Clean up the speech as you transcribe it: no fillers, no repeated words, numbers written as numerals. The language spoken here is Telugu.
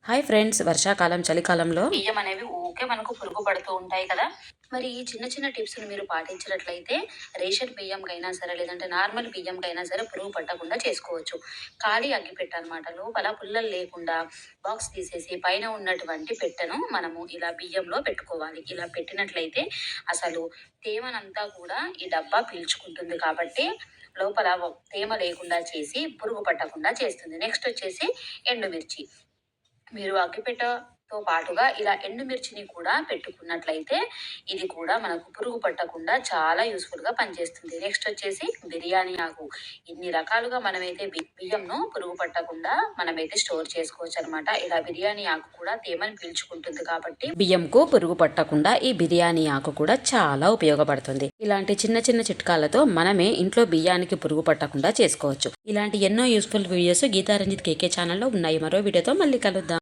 హాయ్ ఫ్రెండ్స్, వర్షాకాలం చలికాలంలో బియ్యం అనేవి ఊకే మనకు పురుగు పడుతూ ఉంటాయి కదా. మరి ఈ చిన్న చిన్న టిప్స్ని మీరు పాటించినట్లయితే రేషన్ బియ్యంకైనా సరే, లేదంటే నార్మల్ బియ్యంకైనా సరే పురుగు పట్టకుండా చేసుకోవచ్చు. ఖాళీ అగ్గిపెట్ట అనమాట, లోపల పుల్లలు లేకుండా బాక్స్ తీసేసి పైన ఉన్నటువంటి పెట్టెను మనము ఇలా బియ్యంలో పెట్టుకోవాలి. ఇలా పెట్టినట్లయితే అసలు తేమనంతా కూడా ఈ డబ్బా పీల్చుకుంటుంది కాబట్టి లోపల తేమ లేకుండా చేసి పురుగు పట్టకుండా చేస్తుంది. నెక్స్ట్ వచ్చేసి ఎండుమిర్చి. మీరు అగ్గిపెట్టతో పాటుగా ఇలా ఎండుమిర్చిని కూడా పెట్టుకున్నట్లయితే ఇది కూడా మనకు పురుగు పట్టకుండా చాలా యూస్ఫుల్గా పనిచేస్తుంది. నెక్స్ట్ వచ్చేసి బిర్యానీ ఆకు. ఇన్ని రకాలుగా మనమైతే బియ్యంను పురుగు పట్టకుండా మనమైతే స్టోర్ చేసుకోవచ్చు అనమాట. ఇలా బిర్యానీ ఆకు కూడా తేమని పీల్చుకుంటుంది కాబట్టి బియ్యంకు పురుగు పట్టకుండా ఈ బిర్యానీ ఆకు కూడా చాలా ఉపయోగపడుతుంది. ఇలాంటి చిన్న చిన్న చిట్కాలతో మనమే ఇంట్లో బియ్యానికి పురుగు పట్టకుండా చేసుకోవచ్చు. ఇలాంటి ఎన్నో యూస్ఫుల్ వీడియోస్ గీతారంజిత్ కేకే ఛానల్లో ఉన్నాయి. మరో వీడియోతో మళ్ళీ కలుద్దాం.